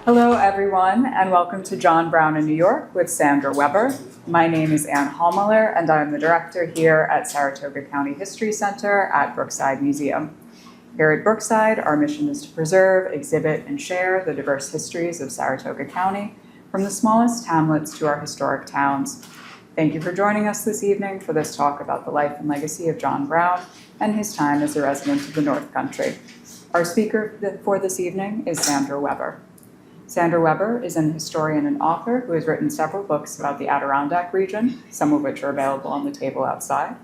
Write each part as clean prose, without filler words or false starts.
Hello, everyone, and welcome to John Brown in New York with Sandra Weber. My name is Ann Hallmuller, and I'm the director here at Saratoga County History Center at Brookside Museum. Here at Brookside, our mission is to preserve, exhibit, and share the diverse histories of Saratoga County, from the smallest hamlets to our historic towns. Thank you for joining us this evening for this talk about the life and legacy of John Brown and his time as a resident of the North Country. Our speaker for this evening is Sandra Weber. Sandra Weber is an historian and author who has written several books about the Adirondack region, some of which are available on the table outside,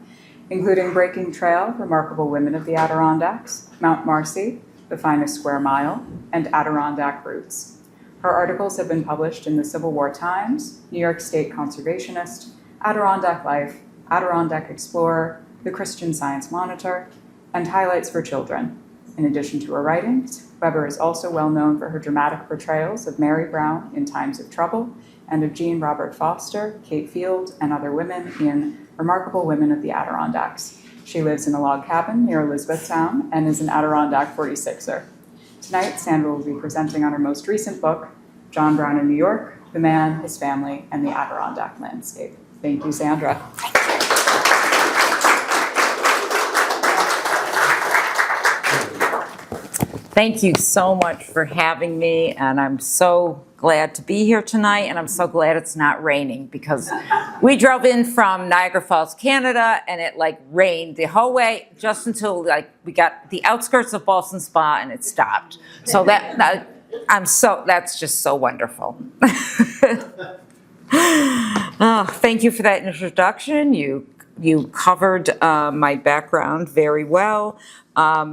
including Breaking Trail, Remarkable Women of the Adirondacks, Mount Marcy, The Finest Square Mile, and Adirondack Roots. Her articles have been published in the Civil War Times, New York State Conservationist, Adirondack Life, Adirondack Explorer, The Christian Science Monitor, and Highlights for Children. In addition to her writings, Weber is also well known for her dramatic portrayals of Mary Brown in Times of Trouble and of Jeanne Robert Foster, Kate Field, and other women in Remarkable Women of the Adirondacks. She lives in a log cabin near Elizabethtown and is an Adirondack 46er. Tonight, Sandra will be presenting on her most recent book, John Brown in New York, The Man, His Family, and the Adirondack Landscape. Thank you, Sandra. Thank you so much for having me, and I'm so glad to be here tonight, and I'm so glad it's not raining, because we drove in from Niagara Falls, Canada, and it rained the whole way just until we got the outskirts of Boston Spa and it stopped. So that's just so wonderful. Thank you for that introduction. You covered my background very well.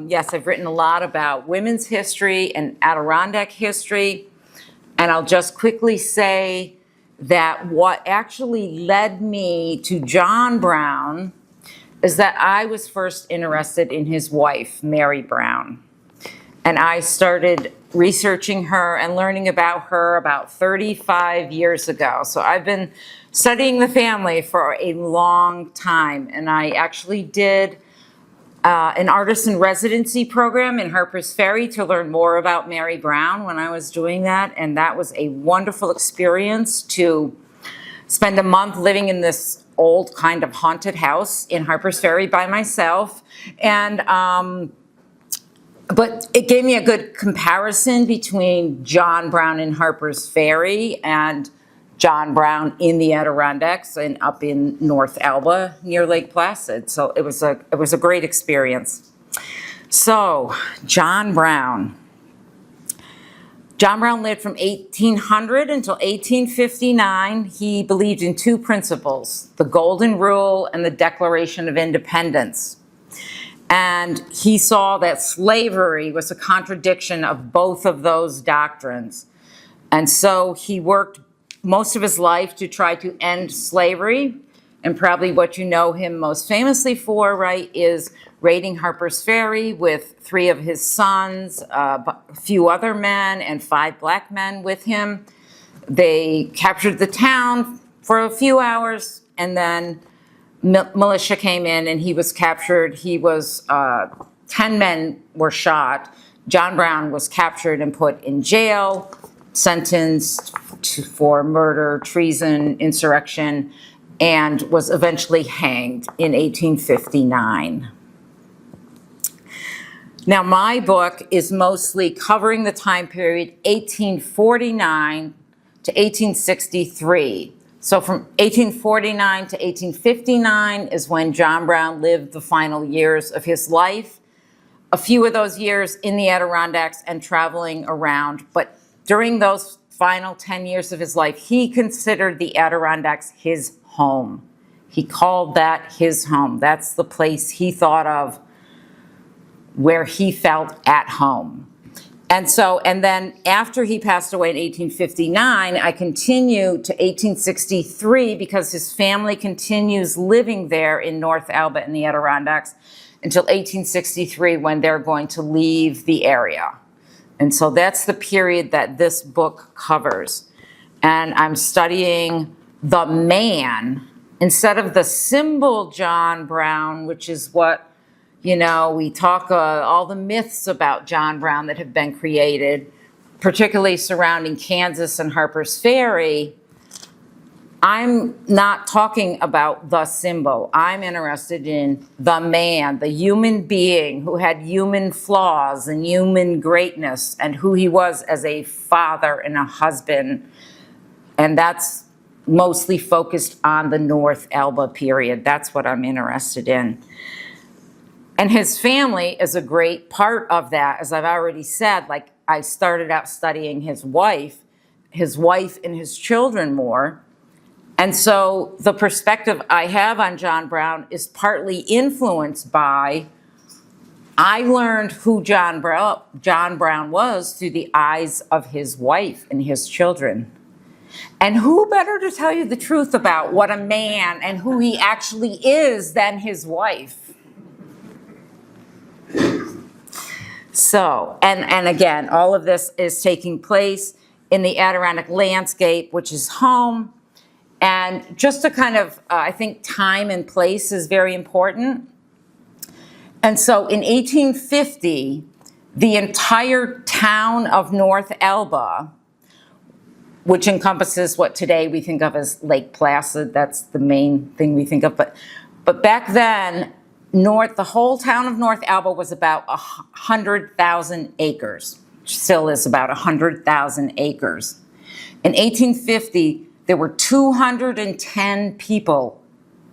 Yes, I've written a lot about women's history and Adirondack history, and I'll just quickly say that what actually led me to John Brown is that I was first interested in his wife, Mary Brown, and I started researching her and learning about her about 35 years ago. So I've been studying the family for a long time, and I actually did an artist in residency program in Harper's Ferry to learn more about Mary Brown when I was doing that, and that was a wonderful experience to spend a month living in this old kind of haunted house in Harper's Ferry by myself. And but it gave me a good comparison between John Brown in Harper's Ferry and John Brown in the Adirondacks and up in North Elba near Lake Placid. So it was a great experience. So John Brown. John Brown lived from 1800 until 1859. He believed in two principles, the Golden Rule and the Declaration of Independence. And he saw that slavery was a contradiction of both of those doctrines. And so he worked most of his life to try to end slavery. And probably what you know him most famously for, right, is raiding Harper's Ferry with 3 of his sons, a few other men, and 5 black men with him. They captured the town for a few hours, and then militia came in and he was captured. 10 men were shot. John Brown was captured and put in jail, sentenced for murder, treason, insurrection, and was eventually hanged in 1859. Now, my book is mostly covering the time period 1849 to 1863. So from 1849 to 1859 is when John Brown lived the final years of his life. A few of those years in the Adirondacks and traveling around, but during those final 10 years of his life, he considered the Adirondacks his home. He called that his home. That's the place he thought of where he felt at home. And then after he passed away in 1859, I continue to 1863 because his family continues living there in North Elba in the Adirondacks until 1863 when they're going to leave the area. And so that's the period that this book covers. And I'm studying the man instead of the symbol John Brown, which is what, we talk all the myths about John Brown that have been created. particularly surrounding Kansas and Harper's Ferry, I'm not talking about the symbol. I'm interested in the man, the human being who had human flaws and human greatness, and who he was as a father and a husband. And that's mostly focused on the North Elba period. That's what I'm interested in. And his family is a great part of that. As I've already said, like, I started out studying his wife and his children more. And so the perspective I have on John Brown is partly influenced by, I learned who John Brown was through the eyes of his wife and his children. And who better to tell you the truth about what a man and who he actually is than his wife? So, and again, all of this is taking place in the Adirondack Landscape, which is home. And just to kind of, I think time and place is very important. And so in 1850, the entire town of North Elba, which encompasses what today we think of as Lake Placid, that's the main thing we think of. But back then, the whole town of North Elba was about 100,000 acres, which still is about 100,000 acres. In 1850, there were 210 people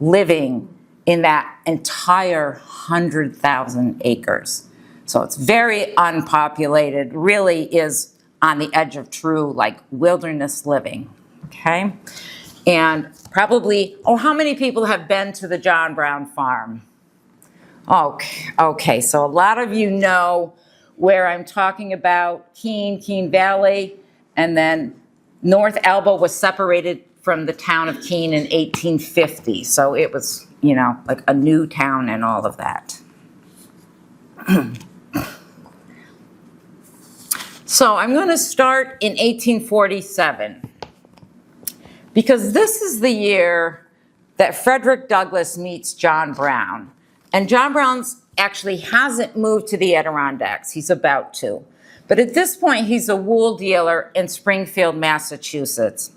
living in that entire 100,000 acres. So it's very unpopulated, really is on the edge of true, like, wilderness living, okay? And probably, how many people have been to the John Brown farm? Okay, so a lot of you know where I'm talking about, Keene Valley, and then North Elba was separated from the town of Keene in 1850. So it was, like a new town and all of that. So I'm going to start in 1847, because this is the year that Frederick Douglass meets John Brown. And John Brown actually hasn't moved to the Adirondacks. He's about to. But at this point, he's a wool dealer in Springfield, Massachusetts.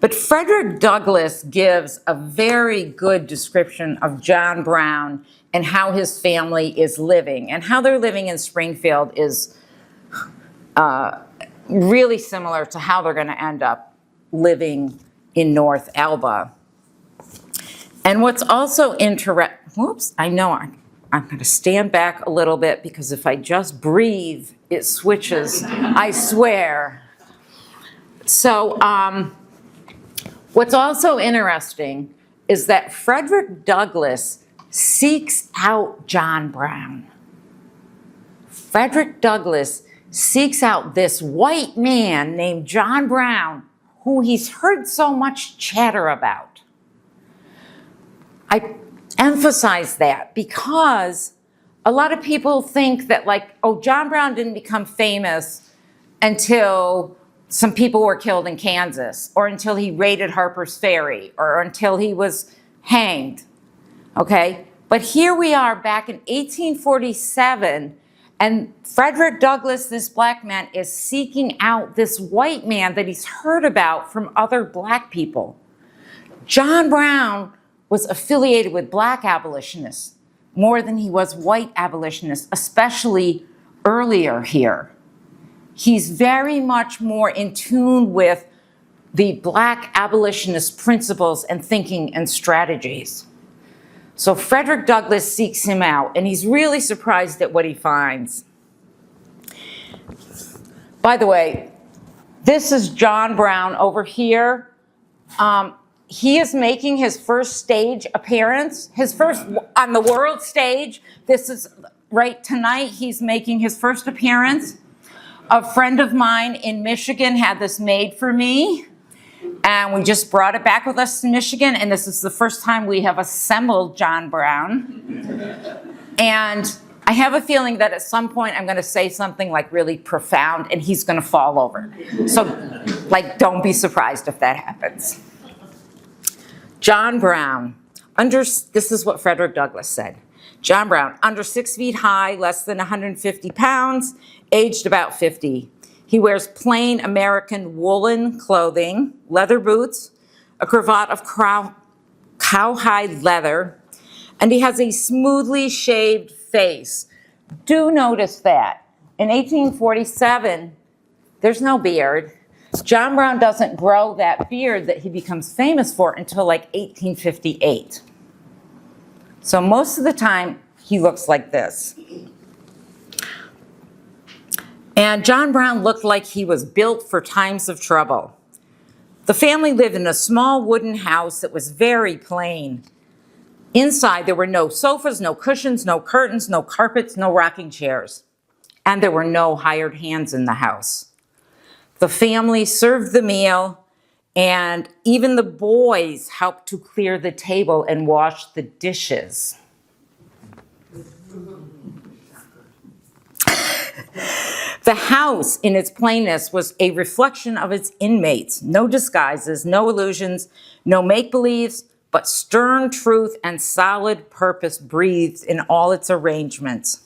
But Frederick Douglass gives a very good description of John Brown and how his family is living. And how they're living in Springfield is really similar to how they're going to end up living in North Elba. And what's also interesting, I know I'm going to stand back a little bit, because if I just breathe, it switches, I swear. So what's also interesting is that Frederick Douglass seeks out John Brown. Frederick Douglass seeks out this white man named John Brown, who he's heard so much chatter about. I emphasize that because a lot of people think that, like, John Brown didn't become famous until some people were killed in Kansas, or until he raided Harper's Ferry, or until he was hanged, okay? But here we are back in 1847, and Frederick Douglass, this black man, is seeking out this white man that he's heard about from other black people. John Brown was affiliated with black abolitionists more than he was white abolitionists, especially earlier here. He's very much more in tune with the black abolitionist principles and thinking and strategies. So Frederick Douglass seeks him out, and he's really surprised at what he finds. By the way, this is John Brown over here. He is making his first stage appearance, his first on the world stage. This is right tonight. He's making his first appearance. A friend of mine in Michigan had this made for me, and we just brought it back with us to Michigan, and this is the first time we have assembled John Brown. And I have a feeling that at some point I'm going to say something like really profound, and he's going to fall over. So, like, don't be surprised if that happens. John Brown, this is what Frederick Douglass said. John Brown, under 6 feet high, less than 150 pounds, aged about 50. He wears plain American woolen clothing, leather boots, a cravat of cowhide leather, and he has a smoothly shaved face. Do notice that. In 1847, there's no beard. John Brown doesn't grow that beard that he becomes famous for until like 1858. So most of the time, he looks like this. And John Brown looked like he was built for times of trouble. The family lived in a small wooden house that was very plain. Inside, there were no sofas, no cushions, no curtains, no carpets, no rocking chairs. And there were no hired hands in the house. The family served the meal, and even the boys helped to clear the table and wash the dishes. The house, in its plainness, was a reflection of its inmates. No disguises, no illusions, no make-believes, but stern truth and solid purpose breathed in all its arrangements.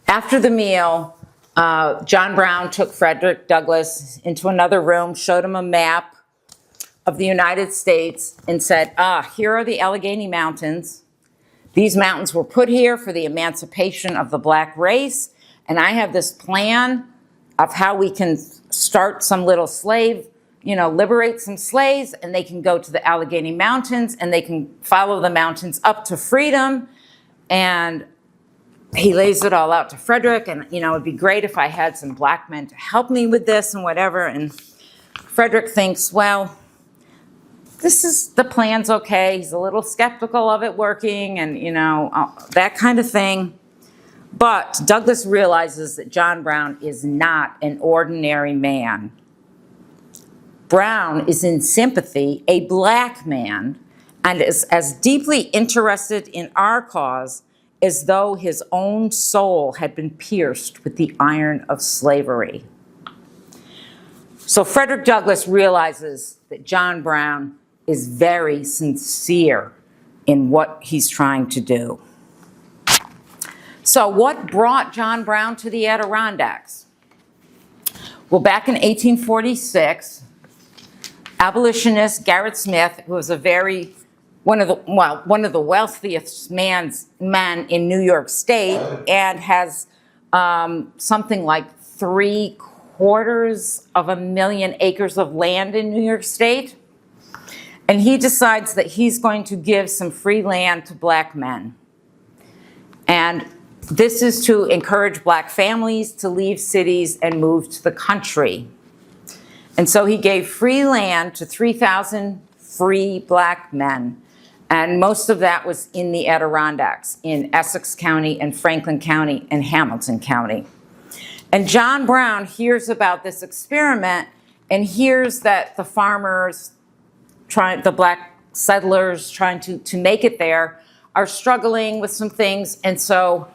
After the meal, John Brown took Frederick Douglass into another room, showed him a map of the United States, and said, here are the Allegheny Mountains. These mountains were put here for the emancipation of the black race, and I have this plan of how we can start some little slave, liberate some slaves, and they can go to the Allegheny Mountains, and they can follow the mountains up to freedom. And he lays it all out to Frederick, and, it'd be great if I had some black men to help me with this and whatever. And Frederick thinks, well, the plan's okay. He's a little skeptical of it working and, that kind of thing. But Douglass realizes that John Brown is not an ordinary man. Brown is in sympathy, a black man, and is as deeply interested in our cause as though his own soul had been pierced with the iron of slavery. So Frederick Douglass realizes that John Brown is very sincere in what he's trying to do. So what brought John Brown to the Adirondacks? Well, back in 1846, abolitionist Garrett Smith, who was one of the wealthiest men in New York State, and has something like 750,000 acres of land in New York State. And he decides that he's going to give some free land to black men. And this is to encourage black families to leave cities and move to the country. And so he gave free land to 3,000 free black men. And most of that was in the Adirondacks, in Essex County and Franklin County and Hamilton County. And John Brown hears about this experiment and hears that the farmers, the black settlers trying to make it there, are struggling with some things. And so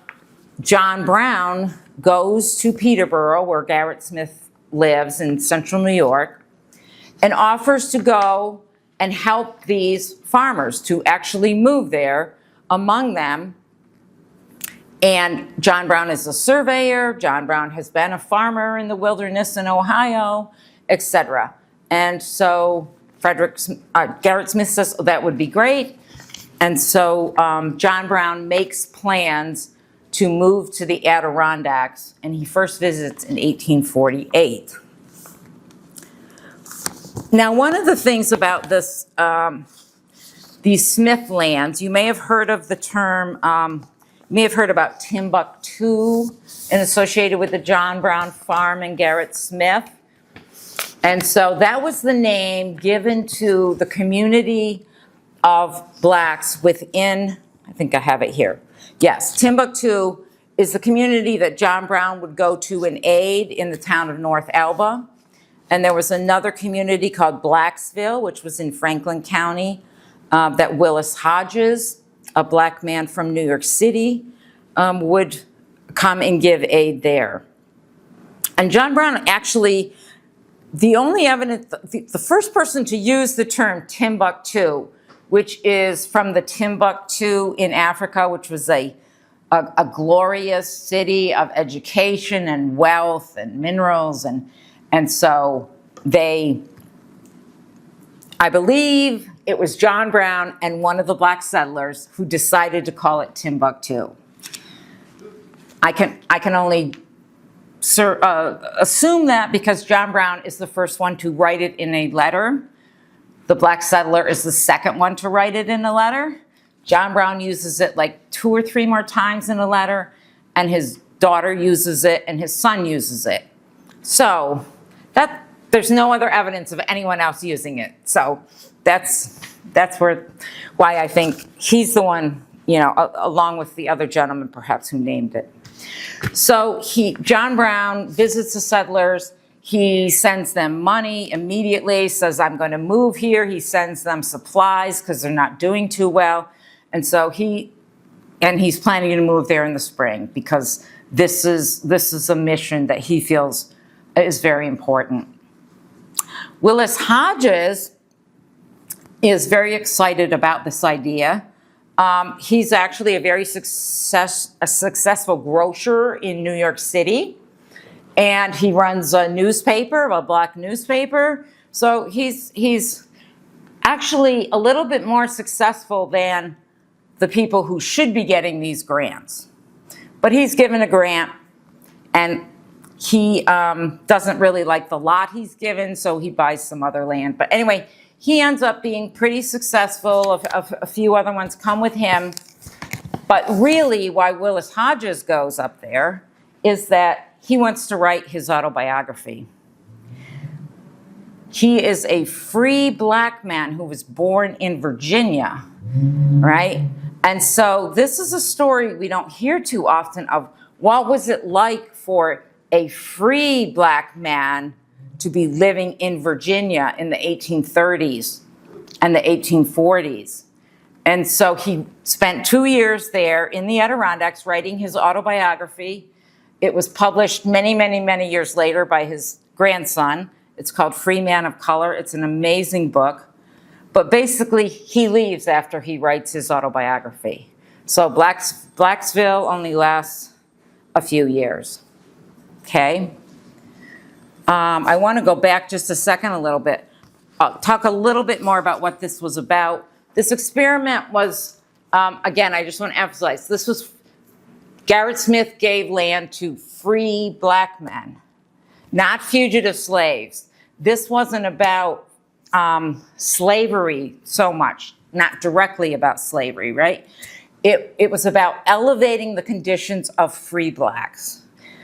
John Brown goes to Peterborough, where Garrett Smith lives in central New York, and offers to go and help these farmers to actually move there among them. And John Brown is a surveyor. John Brown has been a farmer in the wilderness in Ohio, etc. And so Garrett Smith says, oh, that would be great. And so John Brown makes plans to move to the Adirondacks, and he first visits in 1848. Now, one of the things about these Smith lands, you may have heard of the term, you may have heard about Timbuktu and associated with the John Brown farm and Garrett Smith. And so that was the name given to the community of blacks within, I think I have it here. Yes, Timbuktu is the community that John Brown would go to and aid in the town of North Elba. And there was another community called Blacksville, which was in Franklin County, that Willis Hodges, a black man from New York City, would come and give aid there. And John Brown actually, the only evidence, the first person to use the term Timbuktu, which is from the Timbuktu in Africa, which was a a glorious city of education and wealth and minerals, and so I believe it was John Brown and one of the black settlers who decided to call it Timbuktu. I can only assume that because John Brown is the first one to write it in a letter. The black settler is the second one to write it in a letter. John Brown uses it like 2 or 3 more times in a letter, and his daughter uses it, and his son uses it. So there's no other evidence of anyone else using it. So that's why I think he's the one, along with the other gentleman perhaps who named it. So John Brown visits the settlers. He sends them money immediately, says, I'm going to move here. He sends them supplies because they're not doing too well. And so he's planning to move there in the spring because this is a mission that he feels is very important. Willis Hodges is very excited about this idea. He's actually a very successful grocer in New York City, and he runs a newspaper, a black newspaper. So he's actually a little bit more successful than the people who should be getting these grants. But he's given a grant, and he doesn't really like the lot he's given, so he buys some other land. But anyway, he ends up being pretty successful. A few other ones come with him. But really, why Willis Hodges goes up there is that he wants to write his autobiography. He is a free black man who was born in Virginia, right? And so this is a story we don't hear too often of what was it like for a free black man to be living in Virginia in the 1830s and the 1840s. And so he spent 2 years there in the Adirondacks writing his autobiography. It was published many, many, many years later by his grandson. It's called Free Man of Color. It's an amazing book. But basically, he leaves after he writes his autobiography. So Blacksville only lasts a few years. Okay? I want to go back just a second a little bit. I'll talk a little bit more about what this was about. This experiment was, again, I just want to emphasize, this was, Garrett Smith gave land to free black men, not fugitive slaves. This wasn't about slavery so much, not directly about slavery, right? It was about elevating the conditions of free blacks.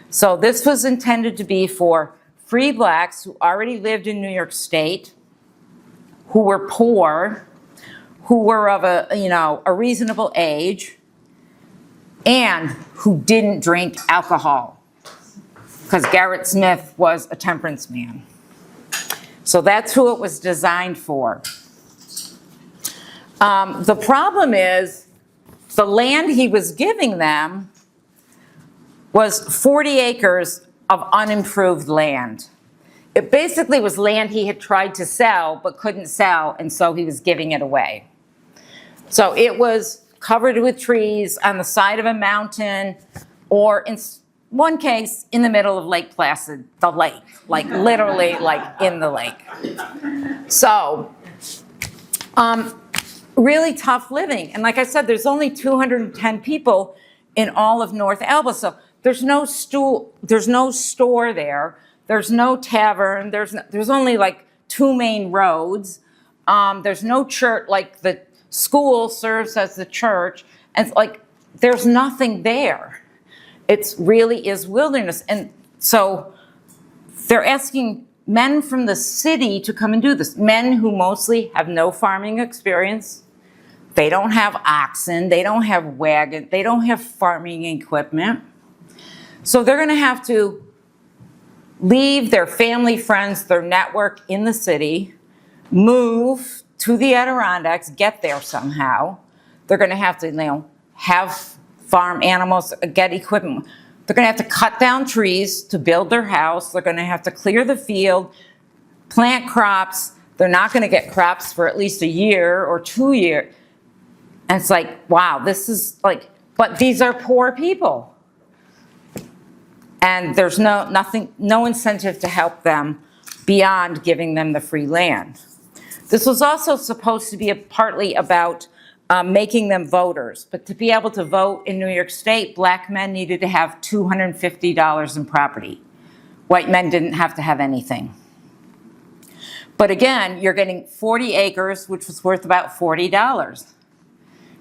So this was intended to be for free blacks who already lived in New York State, who were poor, who were of a reasonable age, and who didn't drink alcohol, because Garrett Smith was a temperance man. So that's who it was designed for. The problem is the land he was giving them was 40 acres of unimproved land. It basically was land he had tried to sell but couldn't sell, and so he was giving it away. So it was covered with trees on the side of a mountain, or in one case, in the middle of Lake Placid, the lake, like literally like in the lake. So really tough living. And like I said, there's only 210 people in all of North Elba. So there's no store there. There's no tavern. There's only like 2 main roads. There's no church, like the school serves as the church. And like, there's nothing there. It really is wilderness. And so they're asking men from the city to come and do this. Men who mostly have no farming experience. They don't have oxen. They don't have wagons. They don't have farming equipment. So they're going to have to leave their family, friends, their network in the city, move to the Adirondacks, get there somehow. They're going to have to, have farm animals, get equipment. They're going to have to cut down trees to build their house. They're going to have to clear the field, plant crops. They're not going to get crops for at least a year or 2 years. And it's like, wow, this is like, But these are poor people. And there's no incentive to help them beyond giving them the free land. This was also supposed to be partly about making them voters. But to be able to vote in New York State, black men needed to have $250 in property. White men didn't have to have anything. But again, you're getting 40 acres, which was worth about $40.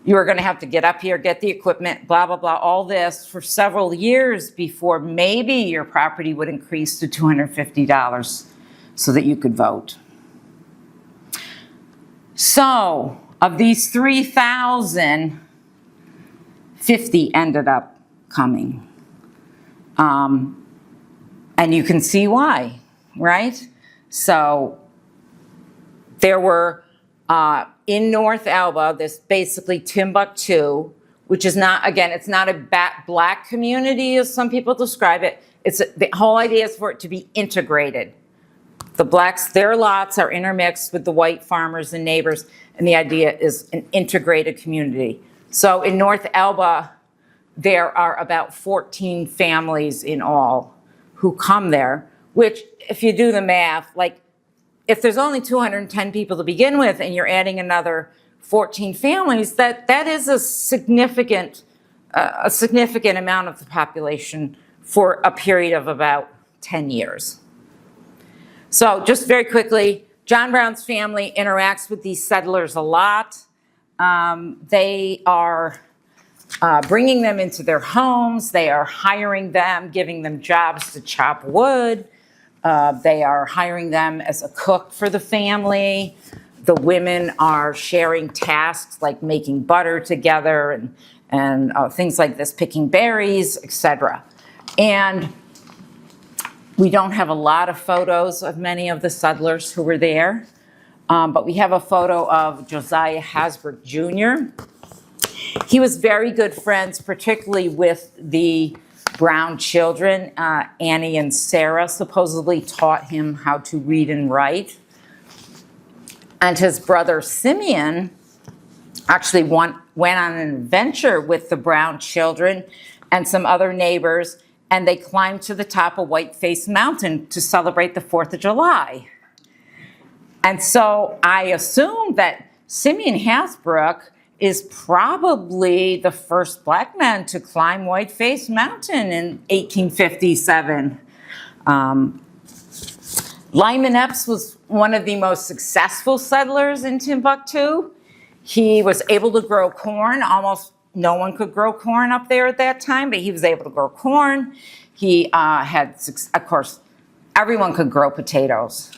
You were going to have to get up here, get the equipment, blah, blah, blah, all this for several years before maybe your property would increase to $250 so that you could vote. So, of these 3,000, 50 ended up coming. And you can see why, right? So, there were, in North Elba, this basically Timbuktu, which is not, again, it's not a black community as some people describe it. The whole idea is for it to be integrated. The blacks, their lots are intermixed with the white farmers and neighbors, and the idea is an integrated community. So in North Elba, there are about 14 families in all who come there, which if you do the math, like if there's only 210 people to begin with and you're adding another 14 families, that is a significant amount of the population for a period of about 10 years. So just very quickly, John Brown's family interacts with these settlers a lot. They are bringing them into their homes. They are hiring them, giving them jobs to chop wood. They are hiring them as a cook for the family. The women are sharing tasks like making butter together and things like this, picking berries, etc. And we don't have a lot of photos of many of the settlers who were there, but we have a photo of Josiah Hasbrook Jr. He was very good friends, particularly with the Brown children. Annie and Sarah supposedly taught him how to read and write. And his brother Simeon actually went on an adventure with the Brown children and some other neighbors, and they climbed to the top of Whiteface Mountain to celebrate the 4th of July. And so I assume that Simeon Hasbrook is probably the first black man to climb Whiteface Mountain in 1857. Lyman Epps was one of the most successful settlers in Timbuktu. He was able to grow corn. Almost no one could grow corn up there at that time, but he was able to grow corn. He had, of course, everyone could grow potatoes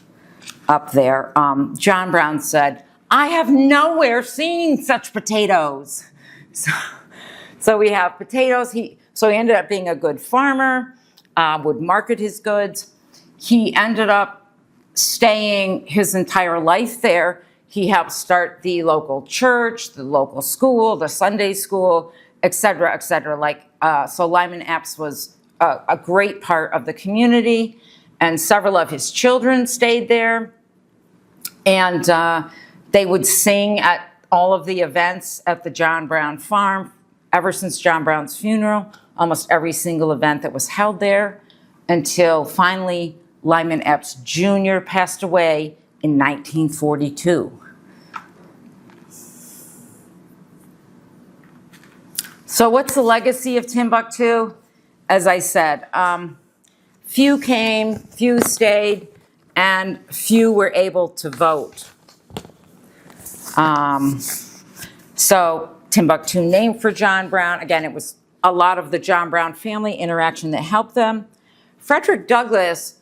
up there. John Brown said, "I have nowhere seen such potatoes." So we have potatoes. So he ended up being a good farmer, would market his goods. He ended up staying his entire life there. He helped start the local church, the local school, the Sunday school, et cetera, et cetera. So Lyman Epps was a great part of the community, and several of his children stayed there. And they would sing at all of the events at the John Brown farm. Ever since John Brown's funeral, almost every single event that was held there, until finally Lyman Epps Jr. passed away in 1942. So what's the legacy of Timbuktu? As I said, few came, few stayed, and few were able to vote. So Timbuktu named for John Brown. Again, it was a lot of the John Brown family interaction that helped them. Frederick Douglass,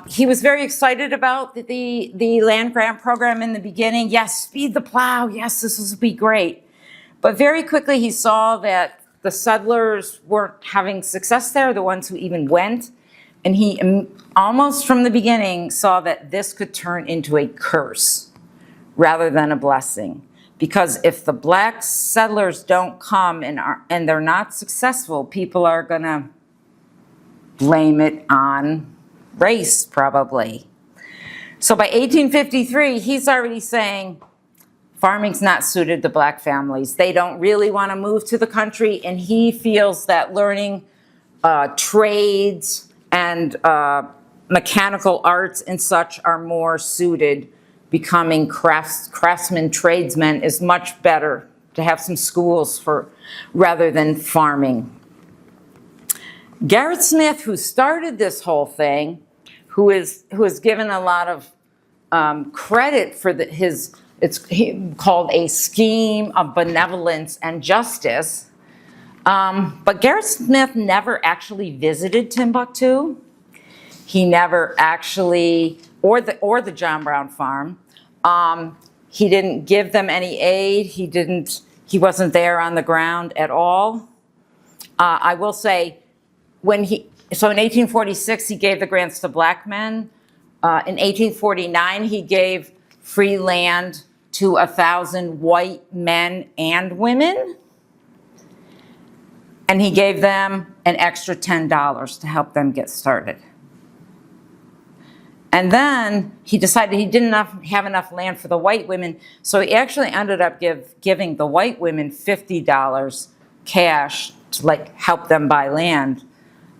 he was very excited about the land grant program in the beginning. Yes, speed the plow. Yes, this will be great. But very quickly he saw that the settlers weren't having success there, the ones who even went. And he almost from the beginning saw that this could turn into a curse rather than a blessing. Because if the black settlers don't come and they're not successful, people are gonna blame it on race, probably. So by 1853, he's already saying, farming's not suited to black families. They don't really want to move to the country, and he feels that learning trades and mechanical arts and such are more suited. Becoming craftsmen, tradesmen is much better to have some schools for rather than farming. Garrett Smith, who started this whole thing, who is given a lot of credit for it's called a scheme of benevolence and justice. But Garrett Smith never actually visited Timbuktu. He never actually, or the John Brown farm. He didn't give them any aid. He wasn't there on the ground at all. I will say, so in 1846, he gave the grants to black men. In 1849, he gave free land to 1,000 white men and women. And he gave them an extra $10 to help them get started. And then he decided he didn't have enough land for the white women, so he actually ended up giving the white women $50 cash to help them buy land.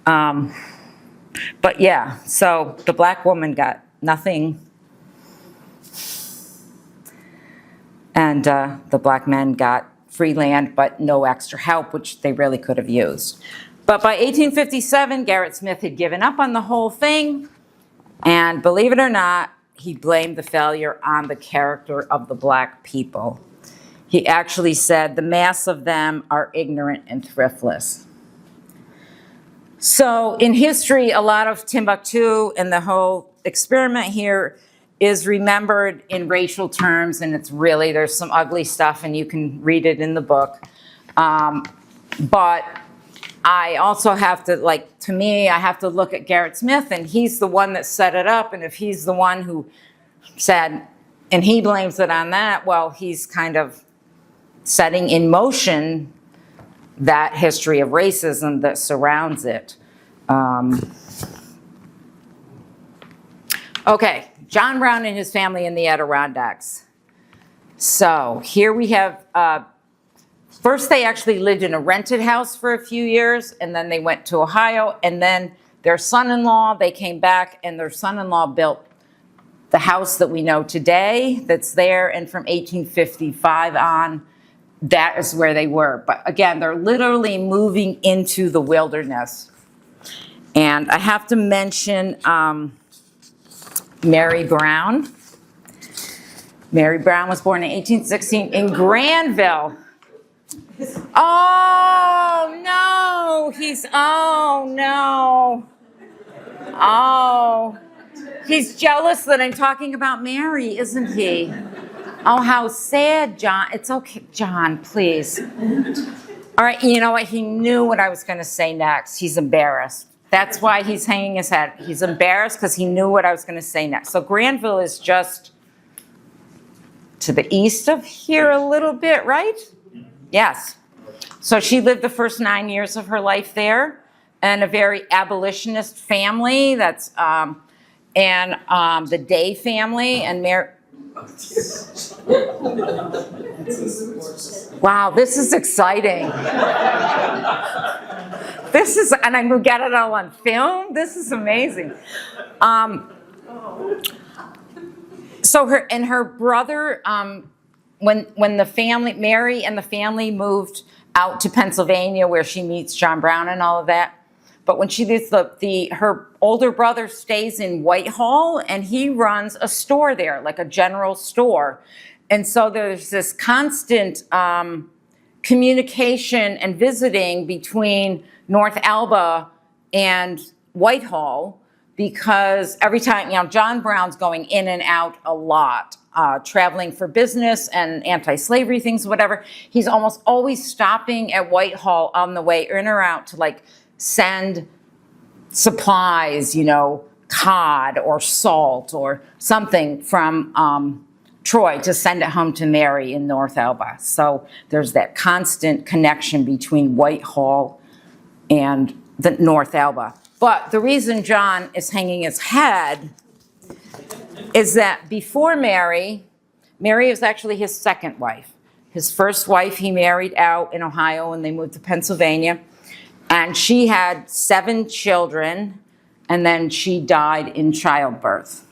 But yeah, so the black woman got nothing, and the black men got free land but no extra help, which they really could have used. But by 1857, Garrett Smith had given up on the whole thing. And believe it or not, he blamed the failure on the character of the black people. He actually said the mass of them are ignorant and thriftless. So in history, a lot of Timbuktu and the whole experiment here is remembered in racial terms, and there's some ugly stuff, and you can read it in the book. But I also have to, I have to look at Garrett Smith, and he's the one that set it up, and if he's the one who said, and he blames it on that, well, he's kind of setting in motion that history of racism that surrounds it. Okay, John Brown and his family in the Adirondacks. So here we have, first they actually lived in a rented house for a few years, and then they went to Ohio, and then their son-in-law, they came back, and their son-in-law built the house that we know today that's there, and from 1855 on, that is where they were. But again, they're literally moving into the wilderness. And I have to mention Mary Brown. Mary Brown was born in 1816 in Granville. Oh, no, he's jealous that I'm talking about Mary, isn't he? Oh, how sad, John. It's okay, John, please. All right, you know what? He knew what I was going to say next. He's embarrassed. That's why he's hanging his head. He's embarrassed because he knew what I was going to say next. So Granville is just to the east of here a little bit, right? Yes. So she lived the first 9 years of her life there, and a very abolitionist family. That's the Day family, and Mary. Wow, this is exciting. And I'm gonna get it all on film. This is amazing. So her brother, when the family, Mary and the family moved out to Pennsylvania, where she meets John Brown and all of that. But when she leaves, her older brother stays in Whitehall, and he runs a store there, like a general store. And so there's this constant communication and visiting between North Elba and Whitehall, because every time, John Brown's going in and out a lot, traveling for business and anti-slavery things, whatever. He's almost always stopping at Whitehall on the way in or out to send supplies, cod or salt or something from Troy to send it home to Mary in North Elba. So there's that constant connection between Whitehall and the North Elba. But the reason John is hanging his head is that before Mary, Mary was actually his second wife. His first wife he married out in Ohio, and they moved to Pennsylvania. And she had 7 children, and then she died in childbirth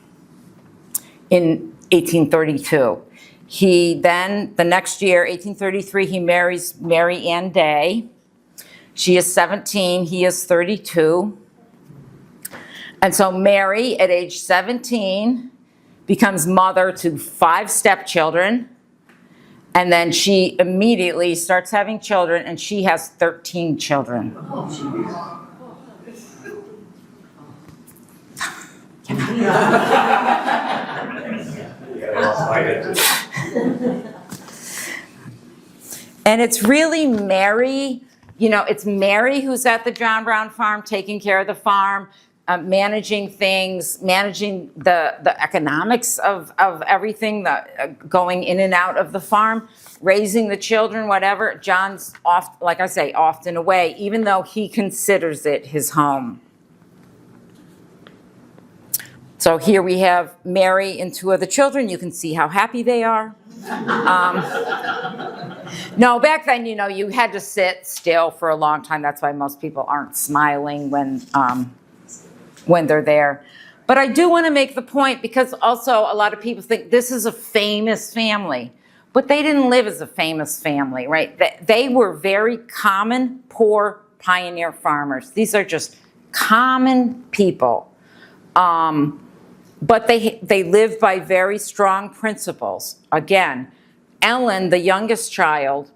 in 1832. He then, the next year, 1833, he marries Mary Ann Day. She is 17, he is 32. And so Mary, at age 17, becomes mother to 5 stepchildren. And then she immediately starts having children, and she has 13 children. And it's really Mary, it's Mary who's at the John Brown farm, taking care of the farm, managing things, managing the economics of everything, going in and out of the farm, raising the children, whatever. John's like I say, often away, even though he considers it his home. So here we have Mary and 2 of the children. You can see how happy they are. No, back then, you had to sit still for a long time. That's why most people aren't smiling when they're there. But I do want to make the point, because also a lot of people think this is a famous family, but they didn't live as a famous family, right? They were very common, poor pioneer farmers. These are just common people. But they lived by very strong principles. Again, Ellen, the youngest child,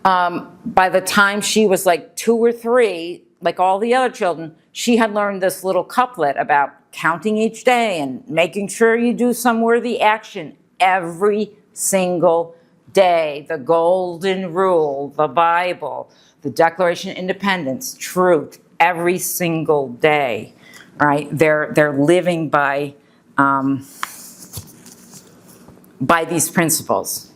by the time she was like 2 or 3, like all the other children, she had learned this little couplet about counting each day and making sure you do some worthy action every single day. The golden rule, the Bible, the Declaration of Independence, truth, every single day, right? They're living by these principles.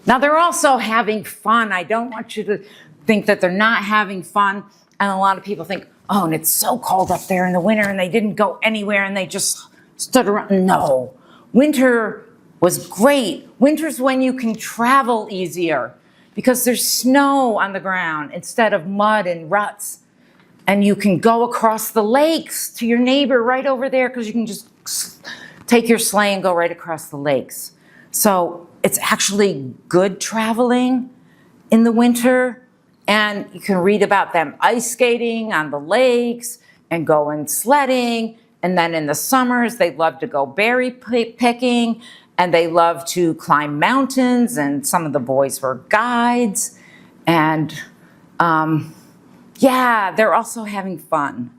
Now, they're also having fun. I don't want you to think that they're not having fun. And a lot of people think, oh, and it's so cold up there in the winter, and they didn't go anywhere, and they just stood around. No, winter was great. Winter's when you can travel easier, because there's snow on the ground instead of mud and ruts. And you can go across the lakes to your neighbor right over there, because you can just take your sleigh and go right across the lakes. So it's actually good traveling in the winter. And you can read about them ice skating on the lakes and going sledding. And then in the summers, they love to go berry picking, and they love to climb mountains. And some of the boys were guides. And yeah, they're also having fun,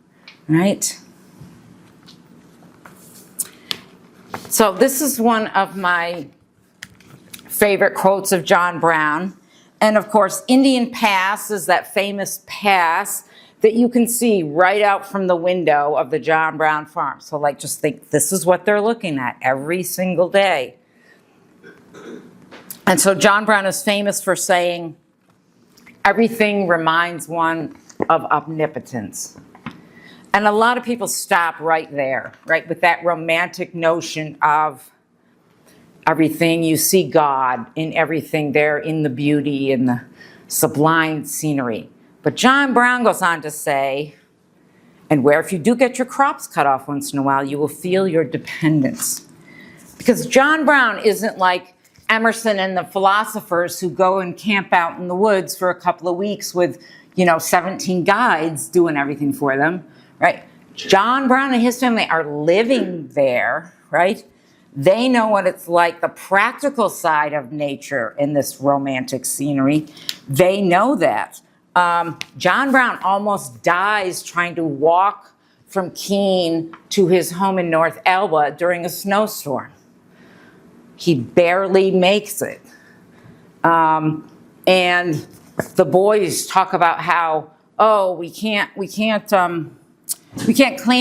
right? So this is one of my favorite quotes of John Brown. And of course, Indian Pass is that famous pass that you can see right out from the window of the John Brown farm. So like, just think, this is what they're looking at every single day. And so John Brown is famous for saying, everything reminds one of omnipotence. And a lot of people stop right there, right, with that romantic notion of everything. You see God in everything there, in the beauty, in the sublime scenery. But John Brown goes on to say, and where if you do get your crops cut off once in a while, you will feel your dependence. Because John Brown isn't like Emerson and the philosophers who go and camp out in the woods for a couple of weeks with, 17 guides doing everything for them, right? John Brown and his family are living there, right? They know what it's like, the practical side of nature in this romantic scenery. They know that. John Brown almost dies trying to walk from Keene to his home in North Elba during a snowstorm. He barely makes it. And the boys talk about how, oh, we can't clean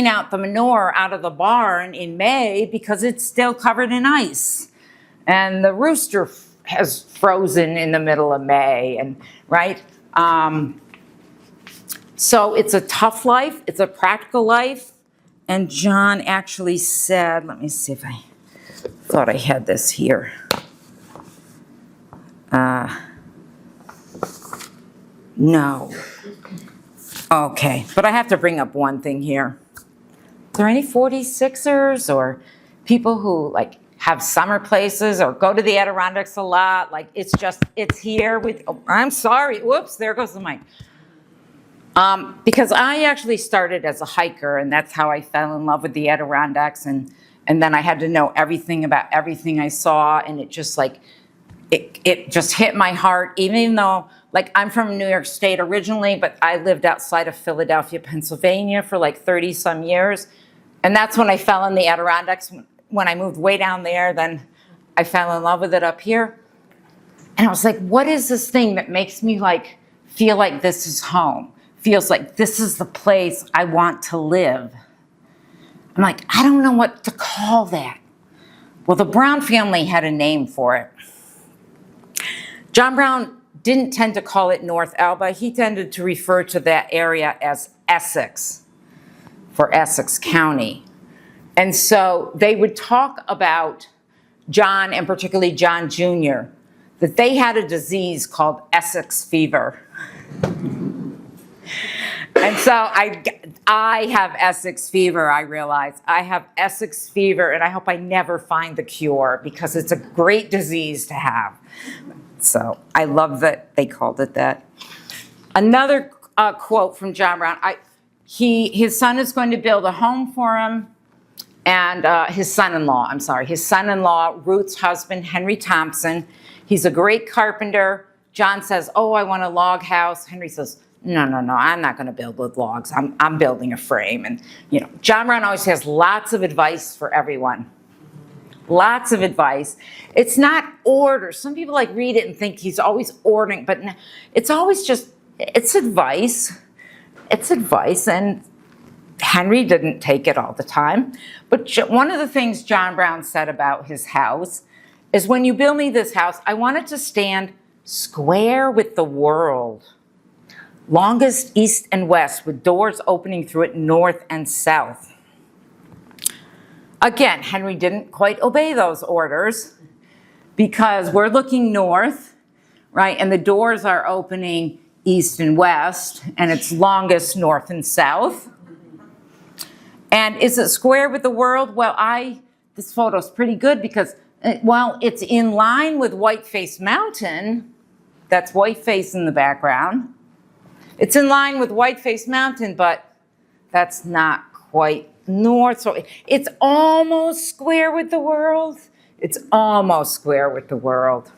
out the manure out of the barn in May because it's still covered in ice. And the rooster has frozen in the middle of May, and right? So it's a tough life, it's a practical life. And John actually said, let me see if I thought I had this here. No. Okay, but I have to bring up one thing here. Are there any 46ers or people who like have summer places or go to the Adirondacks a lot? Like it's here with, oh, I'm sorry, whoops, there goes the mic. Because I actually started as a hiker, and that's how I fell in love with the Adirondacks, and then I had to know everything about everything I saw, and it just like, it just hit my heart, even though, like, I'm from New York State originally, but I lived outside of Philadelphia, Pennsylvania for like 30 some years. And that's when I fell in the Adirondacks. When I moved way down there, then I fell in love with it up here. And I was like, what is this thing that makes me like, feel like this is home? Feels like this is the place I want to live. I'm like, I don't know what to call that. Well, the Brown family had a name for it. John Brown didn't tend to call it North Elba. He tended to refer to that area as Essex, for Essex County. And so they would talk about John, and particularly John Jr., that they had a disease called Essex fever. And so I have Essex fever, I realize. I have Essex fever, and I hope I never find the cure, because it's a great disease to have. So I love that they called it that. Another quote from John Brown, his son is going to build a home for him, and his son-in-law, Ruth's husband, Henry Thompson. He's a great carpenter. John says, oh, I want a log house. Henry says, no, I'm not going to build with logs. I'm building a frame. And, you know, John Brown always has lots of advice for everyone. Lots of advice. It's not orders. Some people like read it and think he's always ordering, but it's always just, it's advice. It's advice, and Henry didn't take it all the time. But one of the things John Brown said about his house is, when you build me this house, I want it to stand square with the world. Longest east and west, with doors opening through it north and south. Again, Henry didn't quite obey those orders, because we're looking north, right? And the doors are opening east and west, and it's longest north and south. And is it square with the world? Well, this photo's pretty good, because, well, it's in line with Whiteface Mountain. That's Whiteface in the background. It's in line with Whiteface Mountain, but that's not quite north. So it's almost square with the world. It's almost square with the world.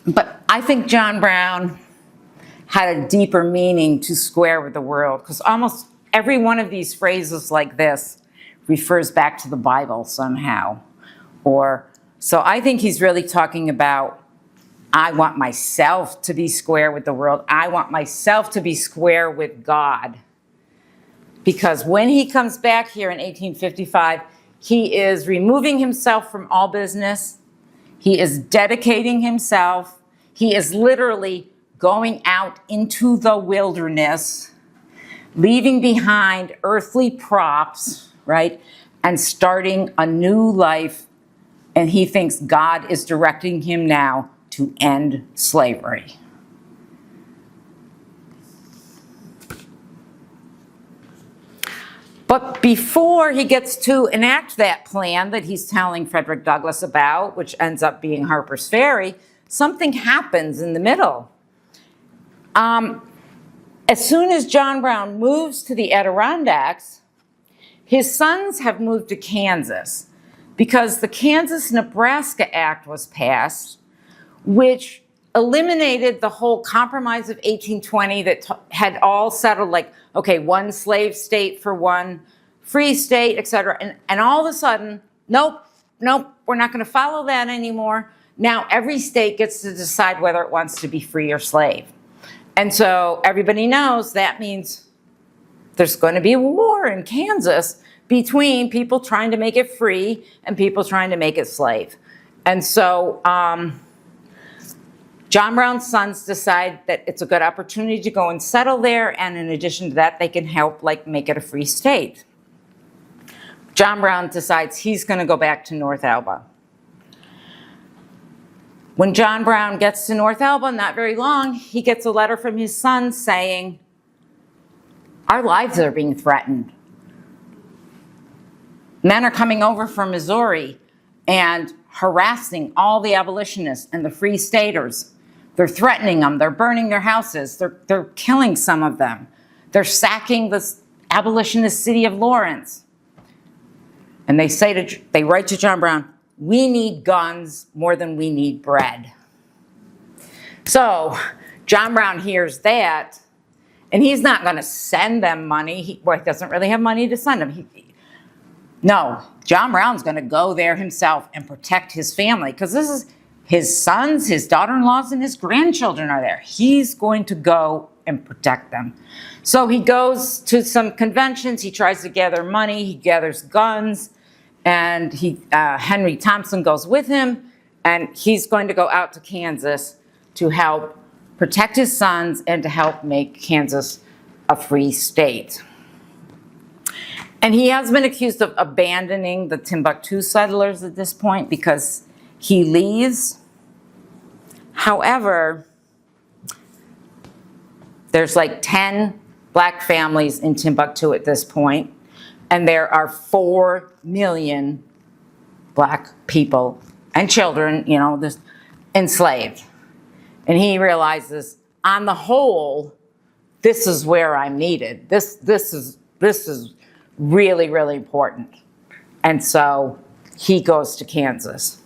But I think John Brown had a deeper meaning to square with the world, because almost every one of these phrases like this refers back to the Bible somehow. So I think he's really talking about, I want myself to be square with the world. I want myself to be square with God. Because when he comes back here in 1855, he is removing himself from all business. He is dedicating himself. He is literally going out into the wilderness, leaving behind earthly props, right? And starting a new life. And he thinks God is directing him now to end slavery. But before he gets to enact that plan that he's telling Frederick Douglass about, which ends up being Harper's Ferry, something happens in the middle. As soon as John Brown moves to the Adirondacks, his sons have moved to Kansas, because the Kansas-Nebraska Act was passed, which eliminated the whole Compromise of 1820 that had all settled, like, okay, one slave state for one free state, et cetera. And all of a sudden, nope, we're not going to follow that anymore. Now every state gets to decide whether it wants to be free or slave. And so everybody knows that means there's going to be a war in Kansas between people trying to make it free and people trying to make it slave. And so John Brown's sons decide that it's a good opportunity to go and settle there, and in addition to that, they can help like make it a free state. John Brown decides he's going to go back to North Elba. When John Brown gets to North Elba, not very long, he gets a letter from his son saying, our lives are being threatened. Men are coming over from Missouri and harassing all the abolitionists and the free staters. They're threatening them. They're burning their houses. They're killing some of them. They're sacking the abolitionist city of Lawrence. And they write to John Brown, we need guns more than we need bread. So John Brown hears that, and he's not going to send them money. He doesn't really have money to send them. No, John Brown's going to go there himself and protect his family, because this is his sons, his daughter-in-laws, and his grandchildren are there. He's going to go and protect them. So he goes to some conventions. He tries to gather money. He gathers guns. And Henry Thompson goes with him, and he's going to go out to Kansas to help protect his sons and to help make Kansas a free state. And he has been accused of abandoning the Timbuktu settlers at this point because he leaves. However, there's like 10 black families in Timbuktu at this point. And there are 4 million black people and children, enslaved. And he realizes, on the whole, this is where I'm needed. This is really, really important. And so he goes to Kansas.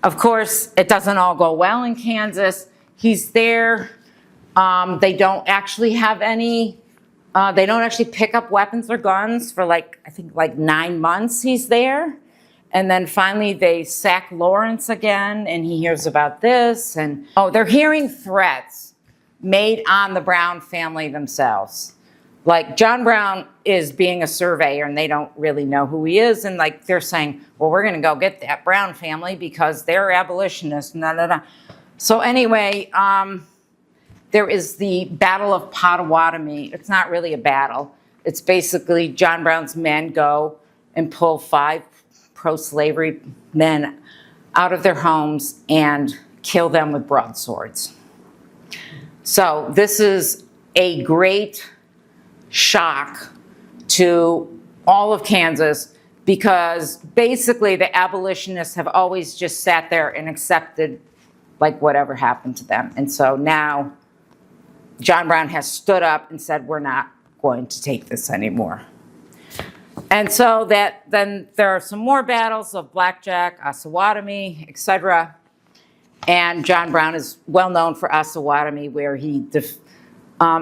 Of course, it doesn't all go well in Kansas. He's there. They don't actually have any. They don't actually pick up weapons or guns for I think 9 months he's there. And then finally they sack Lawrence again, and he hears about this. And they're hearing threats made on the Brown family themselves. Like John Brown is being a surveyor and they don't really know who he is. And they're saying, well, we're going to go get that Brown family because they're abolitionists. So anyway, there is the Battle of Pottawatomie. It's not really a battle. It's basically John Brown's men go and pull 5 pro-slavery men out of their homes and kill them with broadswords. So this is a great shock to all of Kansas because basically the abolitionists have always just sat there and accepted whatever happened to them. And so now John Brown has stood up and said, we're not going to take this anymore. And so then there are some more battles of Blackjack, Osawatomie, etc. And John Brown is well known for Osawatomie, where he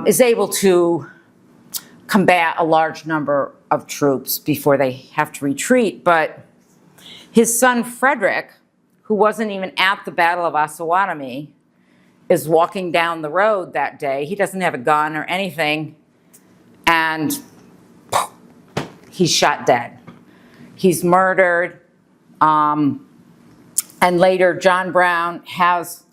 is able to combat a large number of troops before they have to retreat. But his son Frederick, who wasn't even at the Battle of Osawatomie, is walking down the road that day. He doesn't have a gun or anything, and he's shot dead. He's murdered, and later John Brown has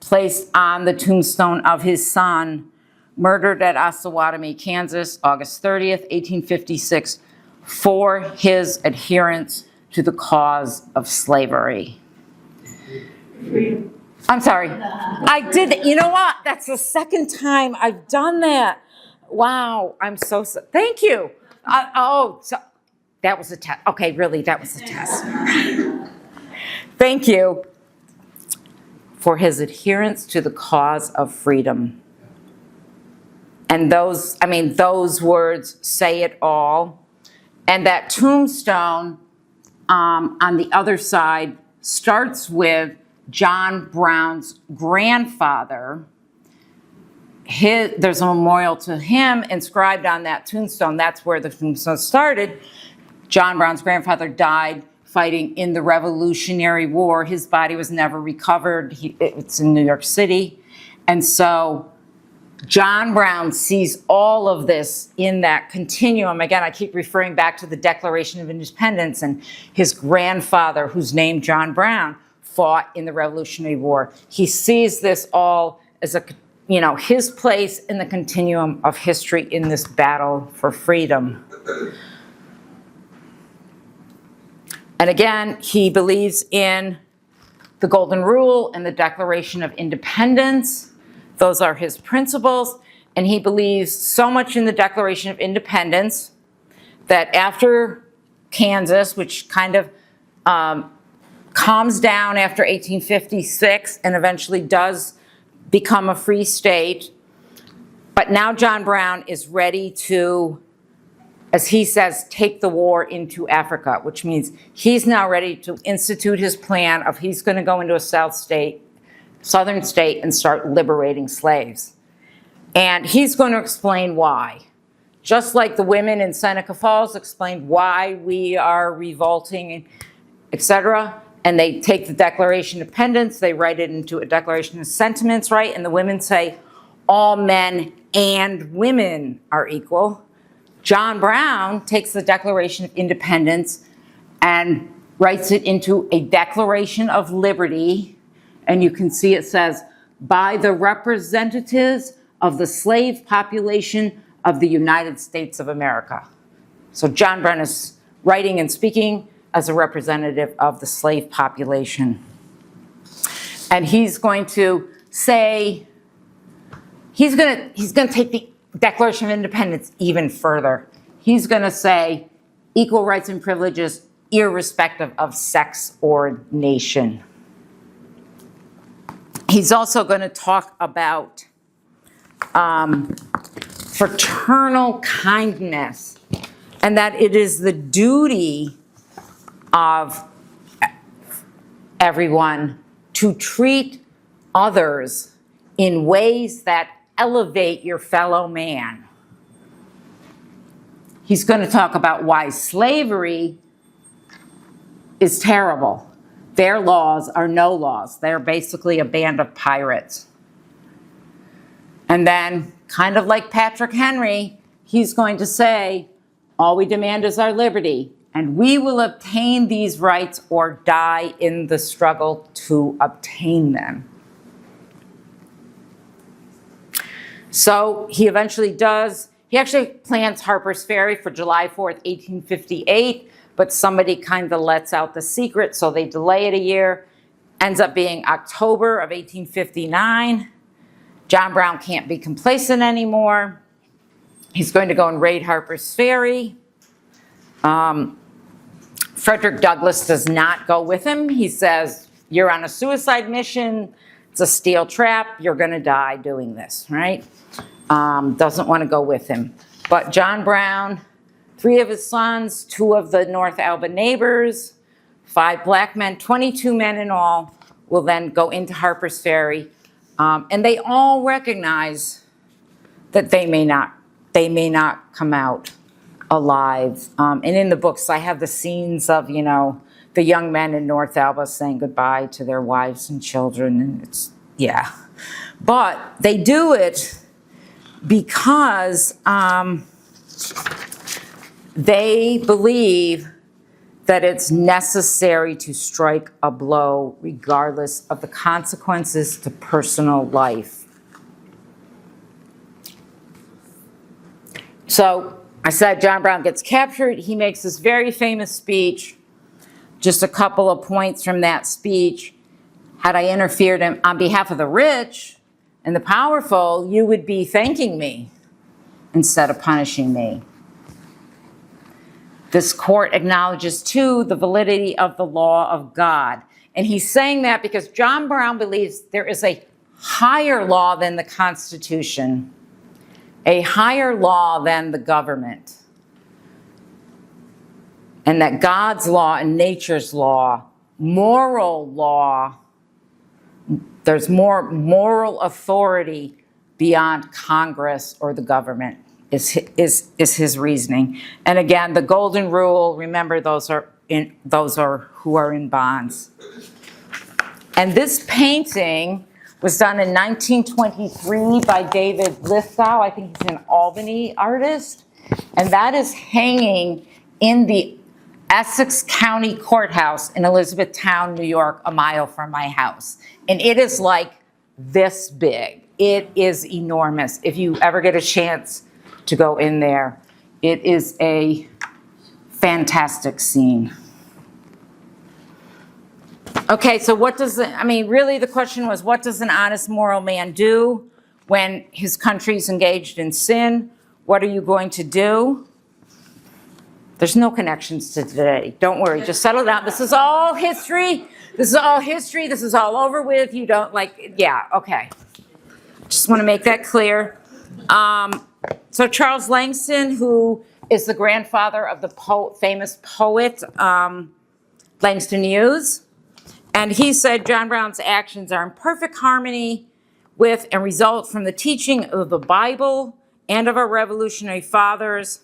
placed on the tombstone of his son, murdered at Osawatomie, Kansas, August 30th, 1856, for his adherence to the cause of slavery. I'm sorry. I did. You know what? That's the second time I've done that. Wow. I'm so thank you. So that was a test. Okay, really, that was a test. Thank you for his adherence to the cause of freedom. And those words say it all. And that tombstone on the other side starts with John Brown's grandfather. There's a memorial to him inscribed on that tombstone. That's where the tombstone started. John Brown's grandfather died fighting in the Revolutionary War. His body was never recovered. It's in New York City. And so John Brown sees all of this in that continuum. Again, I keep referring back to the Declaration of Independence, and his grandfather, who's named John Brown, fought in the Revolutionary War. He sees this all as his place in the continuum of history in this battle for freedom. And again, he believes in the Golden Rule and the Declaration of Independence. Those are his principles. And he believes so much in the Declaration of Independence that after Kansas, which kind of calms down after 1856 and eventually does become a free state, but now John Brown is ready to, as he says, take the war into Africa, which means he's now ready to institute his plan of he's going to go into a southern state and start liberating slaves. And he's going to explain why. Just like the women in Seneca Falls explained why we are revolting, etc. And they take the Declaration of Independence, they write it into a Declaration of Sentiments, right? And the women say, all men and women are equal. John Brown takes the Declaration of Independence and writes it into a Declaration of Liberty. And you can see it says, by the representatives of the slave population of the United States of America. So John Brown is writing and speaking as a representative of the slave population. And he's going to say, he's going to take the Declaration of Independence even further. He's going to say equal rights and privileges irrespective of sex or nation. He's also going to talk about fraternal kindness, and that it is the duty of everyone to treat others in ways that elevate your fellow man. He's going to talk about why slavery is terrible. Their laws are no laws. They're basically a band of pirates. And then, kind of like Patrick Henry, he's going to say, all we demand is our liberty, and we will obtain these rights or die in the struggle to obtain them. So he eventually does, he actually plans Harper's Ferry for July 4th, 1858, but somebody kind of lets out the secret, so they delay it a year. Ends up being October of 1859. John Brown can't be complacent anymore. He's going to go and raid Harper's Ferry. Frederick Douglass does not go with him. He says, you're on a suicide mission. It's a steel trap. You're going to die doing this, right? Doesn't want to go with him. But John Brown, 3 of his sons, 2 of the North Elba neighbors, 5 black men, 22 men in all, will then go into Harper's Ferry. And they all recognize that they may not come out alive. And in the books, I have the scenes of, the young men in North Elba saying goodbye to their wives and children. And it's, yeah. But they do it because they believe that it's necessary to strike a blow regardless of the consequences to personal life. So I said John Brown gets captured. He makes this very famous speech. Just a couple of points from that speech. Had I interfered on behalf of the rich and the powerful, you would be thanking me instead of punishing me. This court acknowledges, too, the validity of the law of God. And he's saying that because John Brown believes there is a higher law than the Constitution, a higher law than the government, and that God's law and nature's law, moral law, there's more moral authority beyond Congress or the government. Is his reasoning. And again, the Golden Rule, remember, those are who are in bonds. And this painting was done in 1923 by David Lithgow. I think he's an Albany artist. And that is hanging in the Essex County Courthouse in Elizabethtown, New York, a mile from my house. And it is like this big. It is enormous. If you ever get a chance to go in there, it is a fantastic scene. Okay, so what does, really the question was, what does an honest moral man do when his country's engaged in sin? What are you going to do? There's no connections to today. Don't worry, just settle down. This is all history. This is all history. This is all over with. You don't yeah, okay. Just want to make that clear. So Charles Langston, who is the grandfather of the famous poet Langston Hughes, and he said John Brown's actions are in perfect harmony with and result from the teaching of the Bible and of our revolutionary fathers.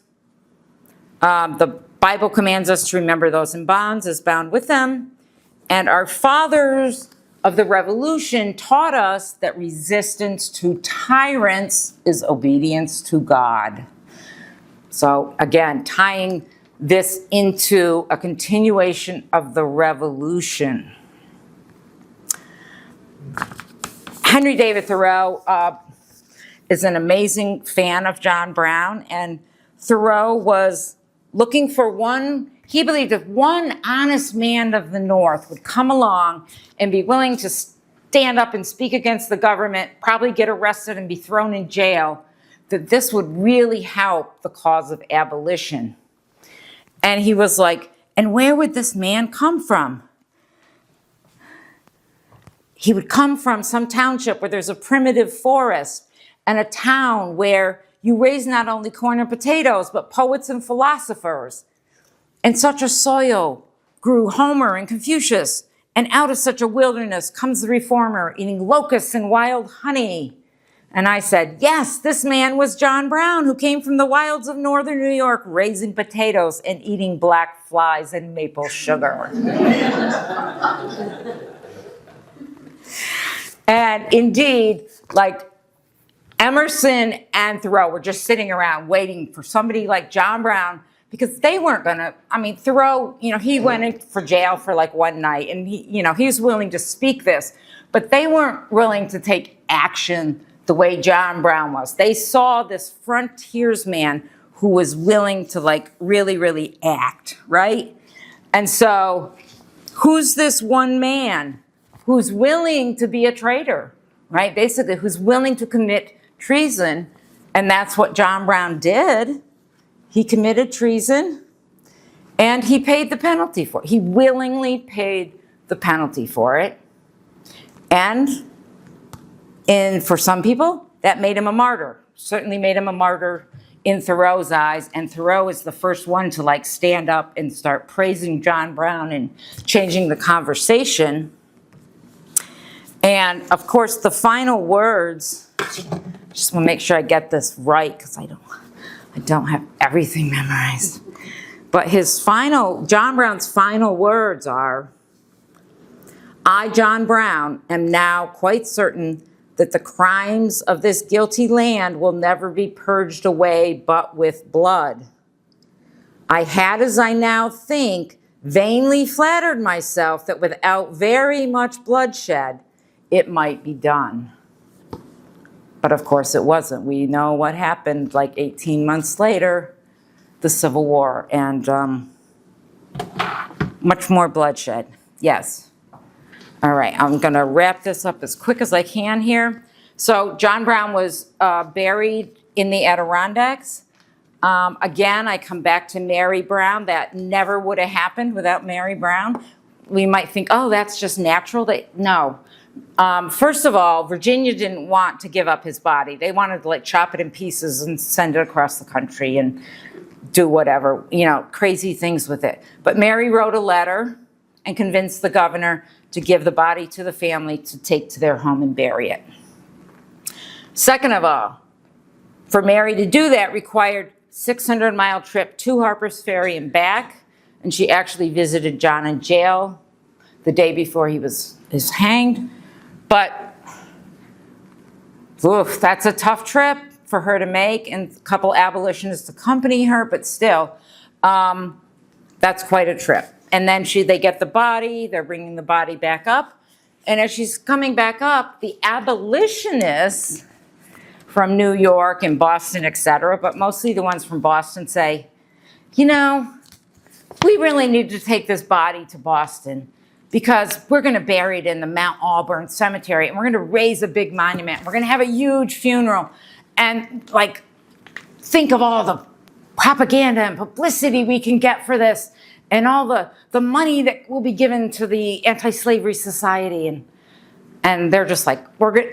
The Bible commands us to remember those in bonds as bound with them. And our fathers of the revolution taught us that resistance to tyrants is obedience to God. So again, tying this into a continuation of the revolution. Henry David Thoreau is an amazing fan of John Brown, and Thoreau was looking for he believed if one honest man of the North would come along and be willing to stand up and speak against the government, probably get arrested and be thrown in jail, that this would really help the cause of abolition. And he was like, and where would this man come from? He would come from some township where there's a primitive forest and a town where you raise not only corn and potatoes, but poets and philosophers. And such a soil grew Homer and Confucius, and out of such a wilderness comes the reformer, eating locusts and wild honey. And I said, yes, this man was John Brown, who came from the wilds of northern New York, raising potatoes and eating black flies and maple sugar. And indeed, Emerson and Thoreau were just sitting around waiting for somebody like John Brown, because they weren't gonna, Thoreau, he went in for jail for one night, and he was willing to speak this, but they weren't willing to take action the way John Brown was. They saw this frontiersman who was willing to really, really act, right? And so who's this one man who's willing to be a traitor, right? Basically, who's willing to commit treason, and that's what John Brown did. He committed treason, and he paid the penalty for it. He willingly paid the penalty for it. And for some people, that made him a martyr. Certainly made him a martyr in Thoreau's eyes, and Thoreau is the first one to stand up and start praising John Brown and changing the conversation. And of course, the final words, just want to make sure I get this right, because I don't have everything memorized. But John Brown's final words are, I, John Brown, am now quite certain that the crimes of this guilty land will never be purged away but with blood. I had, as I now think, vainly flattered myself that without very much bloodshed, it might be done. But of course it wasn't. We know what happened 18 months later, the Civil War, and much more bloodshed. Yes. All right, I'm gonna wrap this up as quick as I can here. So John Brown was buried in the Adirondacks. Again, I come back to Mary Brown. That never would have happened without Mary Brown. We might think, oh, that's just natural. No. First of all, Virginia didn't want to give up his body. They wanted to chop it in pieces and send it across the country and do whatever, crazy things with it. But Mary wrote a letter and convinced the governor to give the body to the family to take to their home and bury it. Second of all, for Mary to do that required 600-mile trip to Harper's Ferry and back, and she actually visited John in jail the day before he was hanged. But that's a tough trip for her to make, and a couple abolitionists accompany her, but still, that's quite a trip. And then they get the body, they're bringing the body back up, and as she's coming back up, the abolitionists from New York and Boston, etc., but mostly the ones from Boston say, we really need to take this body to Boston. because we're going to bury it in the Mount Auburn Cemetery, and we're going to raise a big monument. We're going to have a huge funeral, and like, think of all the propaganda and publicity we can get for this, and all the money that will be given to the Anti-Slavery Society, and they're just like,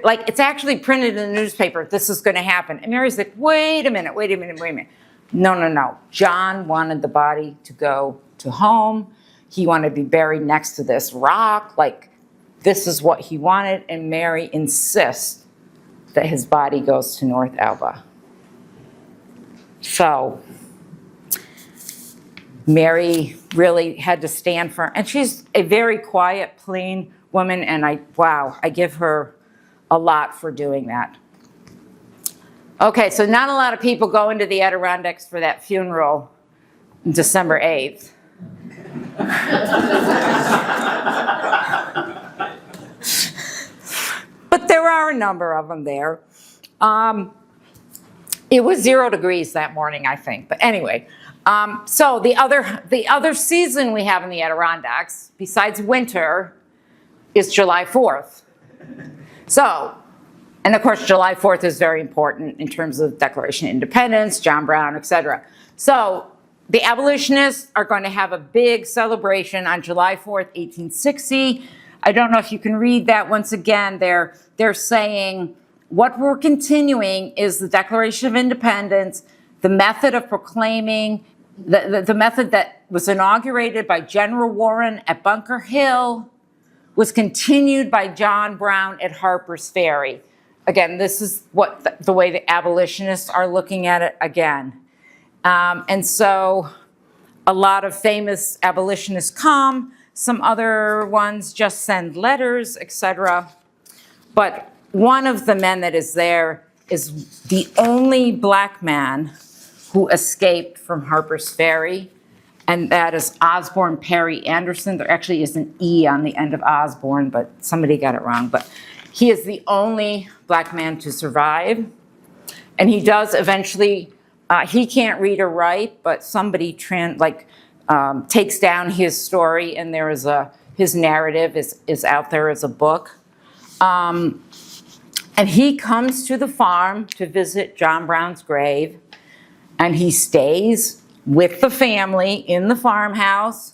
like, it's actually printed in the newspaper. This is going to happen. And Mary's like, wait a minute. No. John wanted the body to go to home. He wanted to be buried next to this rock. Like, this is what he wanted. And Mary insists that his body goes to North Elba. So Mary really had to stand for, and she's a very quiet, plain woman, and I give her a lot for doing that. Okay, so not a lot of people go into the Adirondacks for that funeral December 8th. But there are a number of them there. It was 0 degrees that morning, I think. But anyway, so the other season we have in the Adirondacks, besides winter, is July 4th. So, and of course, July 4th is very important in terms of Declaration of Independence, John Brown, etc. So the abolitionists are going to have a big celebration on July 4th, 1860. I don't know if you can read that. Once again, they're saying what we're continuing is the Declaration of Independence, the method of proclaiming, the method that was inaugurated by General Warren at Bunker Hill, was continued by John Brown at Harper's Ferry. Again, this is what the way the abolitionists are looking at it again. And so a lot of famous abolitionists come, some other ones just send letters, etc. But one of the men that is there is the only black man who escaped from Harper's Ferry, and that is Osborne Perry Anderson. There actually is an E on the end of Osborne, but somebody got it wrong. But he is the only black man to survive. And he does eventually, he can't read or write, but somebody takes down his story, and there is his narrative is out there as a book. And he comes to the farm to visit John Brown's grave, and he stays with the family in the farmhouse,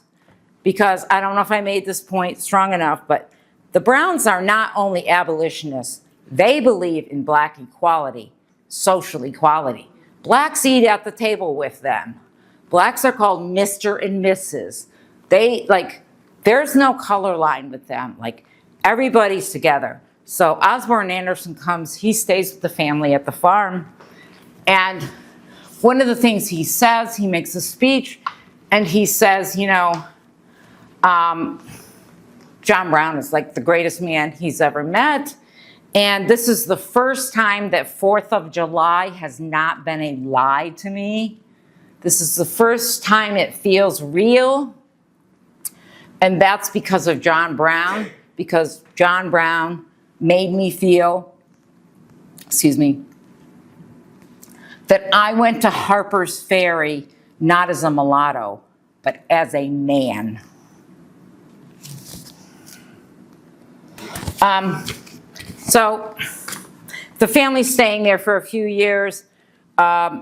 because I don't know if I made this point strong enough, but the Browns are not only abolitionists, they believe in black equality, social equality. Blacks eat at the table with them. Blacks are called Mr. and Mrs. There's no color line with them. Like, everybody's together. So Osborne Anderson comes, he stays with the family at the farm, and one of the things he says, he makes a speech, and he says, John Brown is like the greatest man he's ever met. And this is the first time that 4th of July has not been a lie to me. This is the first time it feels real. And that's because of John Brown, because John Brown made me feel, that I went to Harper's Ferry not as a mulatto, but as a man. So the family's staying there for a few years.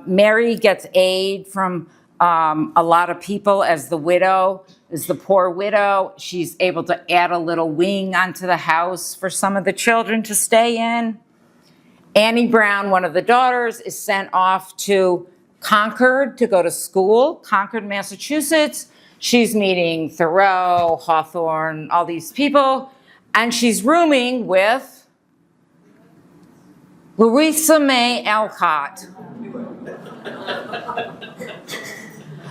Mary gets aid from a lot of people as the widow, as the poor widow. She's able to add a little wing onto the house for some of the children to stay in. Annie Brown, one of the daughters, is sent off to Concord to go to school, Concord, Massachusetts. She's meeting Thoreau, Hawthorne, all these people, and she's rooming with Louisa May Alcott.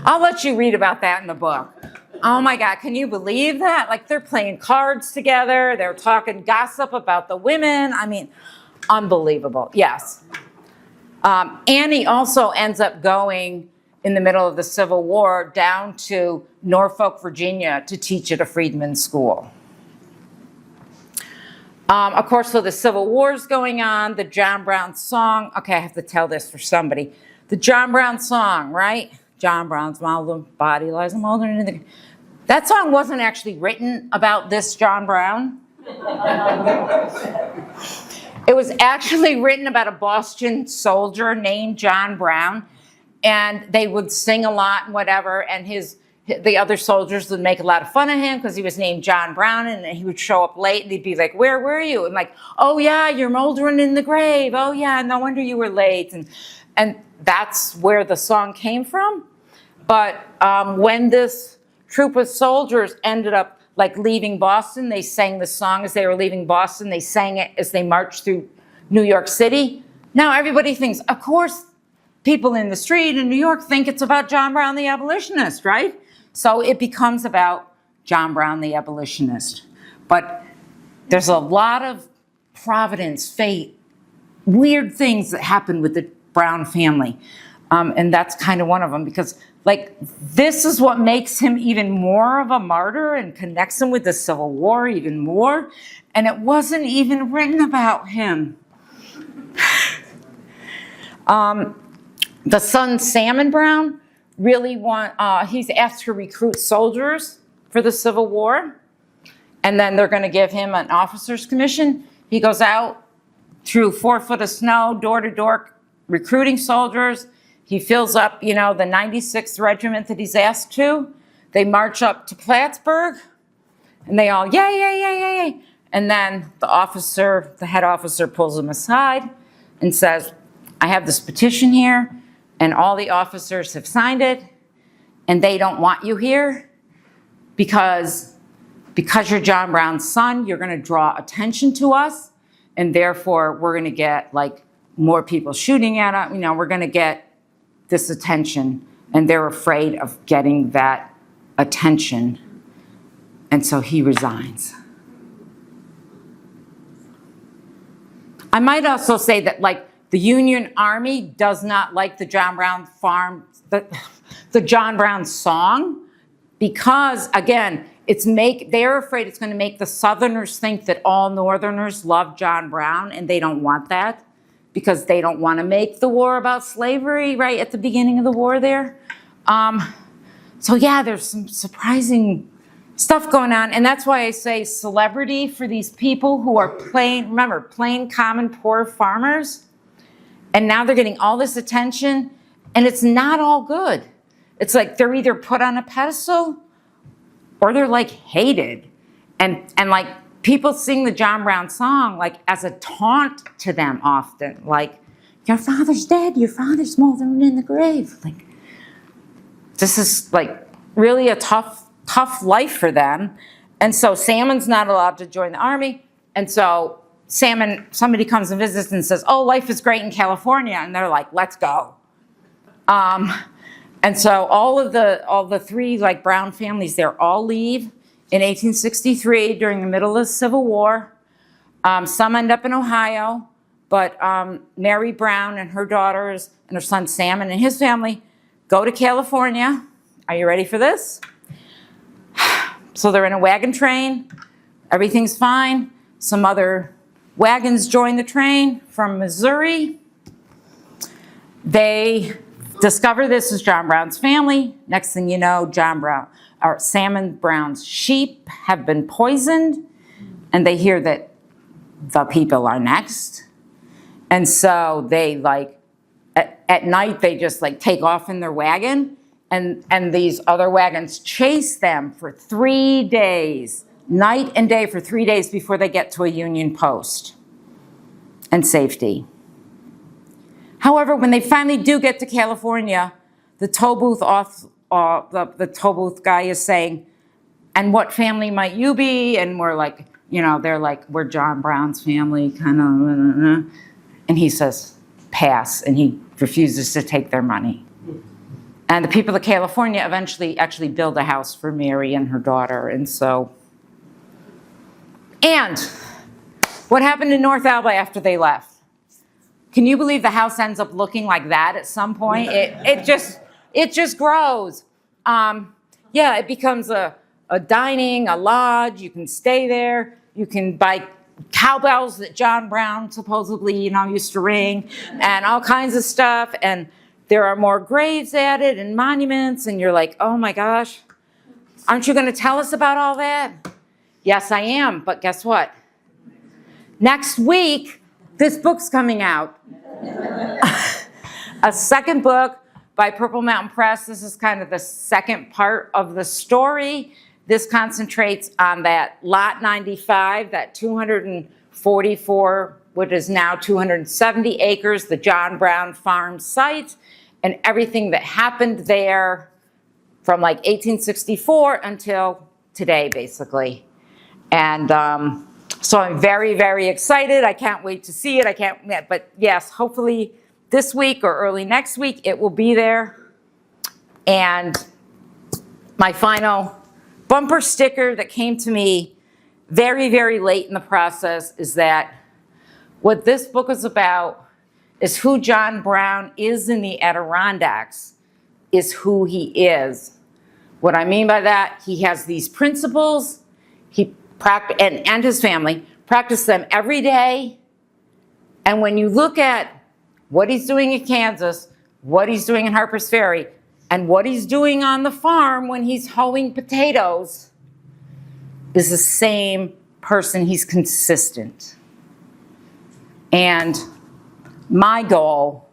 I'll let you read about that in the book. Oh my God, can you believe that? Like, they're playing cards together, they're talking gossip about the women. I mean, unbelievable, yes. Annie also ends up going in the middle of the Civil War down to Norfolk, Virginia to teach at a freedmen's school. Of course, so the Civil War's going on, the John Brown song. Okay, I have to tell this for somebody. The John Brown song, right? John Brown's body lies a moldering in the... That song wasn't actually written about this John Brown. It was actually written about a Boston soldier named John Brown, and they would sing a lot and whatever, and the other soldiers would make a lot of fun of him because he was named John Brown, and he would show up late, and they'd be like, "Where were you?" And like, "Oh yeah, you're moldering in the grave. Oh yeah, no wonder you were late." And that's where the song came from. But when this troop of soldiers ended up like leaving Boston, they sang the song as they were leaving Boston. They sang it as they marched through New York City. Now everybody thinks, of course, people in the street in New York think it's about John Brown the abolitionist, right? So it becomes about John Brown the abolitionist. But there's a lot of providence, fate, weird things that happen with the Brown family. And that's kind of one of them, because like this is what makes him even more of a martyr and connects him with the Civil War even more. And it wasn't even written about him. The son, Salmon Brown, really he's asked to recruit soldiers for the Civil War. And then they're going to give him an officer's commission. He goes out through 4 foot of snow, door to door, recruiting soldiers. He fills up, the 96th Regiment that he's asked to. They march up to Plattsburgh, and they all, yay, yay, yay, yay, yay. And then the head officer pulls him aside and says, I have this petition here, and all the officers have signed it, and they don't want you here because you're John Brown's son, you're going to draw attention to us, and therefore we're going to get like more people shooting at him. We're going to get this attention, and they're afraid of getting that attention, and so he resigns. I might also say that like the Union Army does not like the John Brown farm, the John Brown song, because again, they're afraid it's going to make the Southerners think that all Northerners love John Brown, and they don't want that, because they don't want to make the war about slavery right at the beginning of the war there. So yeah, there's some surprising stuff going on, and that's why I say celebrity for these people who are plain common poor farmers, and now they're getting all this attention, and it's not all good. It's like they're either put on a pedestal or they're like hated, and like people sing the John Brown song like as a taunt to them often, like, your father's dead, your father's smoldering in the grave. Like, this is like really a tough life for them. And so Salmon's not allowed to join the army. And so somebody comes and visits and says, oh, life is great in California. And they're like, let's go. And so all the three like Brown families there all leave in 1863 during the middle of the Civil War. Some end up in Ohio, but Mary Brown and her daughters and her son Salmon and his family go to California. Are you ready for this? So they're in a wagon train. Everything's fine. Some other wagons join the train from Missouri. They discover this is John Brown's family. Next thing you know, Salmon Brown's sheep have been poisoned, and they hear that the people are next. And so they at night they just like take off in their wagon, and these other wagons chase them for 3 days, night and day for 3 days before they get to a Union post and safety. However, when they finally do get to California, the toll booth the toll booth guy is saying, and what family might you be? And we're like, they're like, we're John Brown's family, kind of, and he says, pass, and he refuses to take their money. And the people of California eventually actually build a house for Mary and her daughter, and what happened in North Elba after they left? Can you believe the house ends up looking like that at some point? It just grows. It becomes a dining, a lodge. You can stay there. You can buy cowbells that John Brown supposedly, used to ring, and all kinds of stuff. And there are more graves added and monuments, and you're like, oh my gosh. Aren't you going to tell us about all that? Yes, I am. But guess what? Next week, this book's coming out. A second book by Purple Mountain Press. This is kind of the second part of the story. This concentrates on that Lot 95, that 244, what is now 270 acres, the John Brown farm site, and everything that happened there from like 1864 until today, basically. And so I'm very, very excited. I can't wait to see it. But yes, hopefully this week or early next week, it will be there. And my final bumper sticker that came to me very, very late in the process is that what this book is about is who John Brown is in the Adirondacks, is who he is. What I mean by that, he has these principles, and his family practice them every day. And when you look at what he's doing in Kansas, what he's doing in Harper's Ferry, and what he's doing on the farm when he's hoeing potatoes, is the same person. He's consistent. And my goal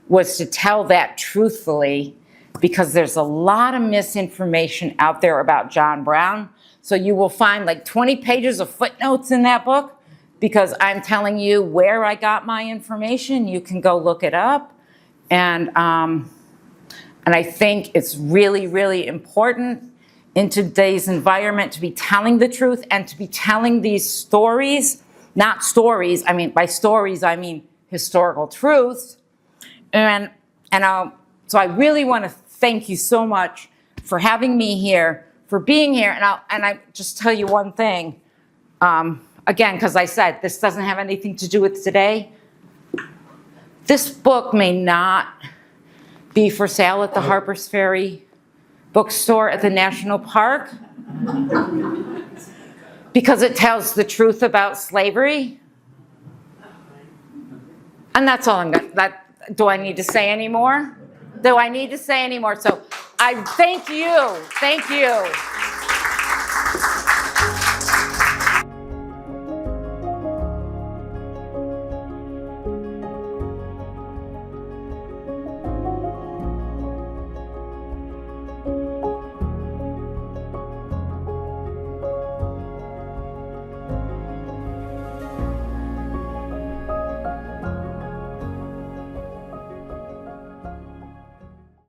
was to tell that truthfully, because there's a lot of misinformation out there about John Brown. So you will find like 20 pages of footnotes in that book, because I'm telling you where I got my information. You can go look it up. And I think it's really, really important in today's environment to be telling the truth and to be telling these stories, not stories. I mean, by stories, I mean historical truths. So I really want to thank you so much for having me here, for being here. And I just tell you one thing, again, because I said this doesn't have anything to do with today. This book may not be for sale at the Harper's Ferry bookstore at the National Park because it tells the truth about slavery. And that's all I'm going to, do I need to say any more? Do I need to say any more? So I thank you. Thank you.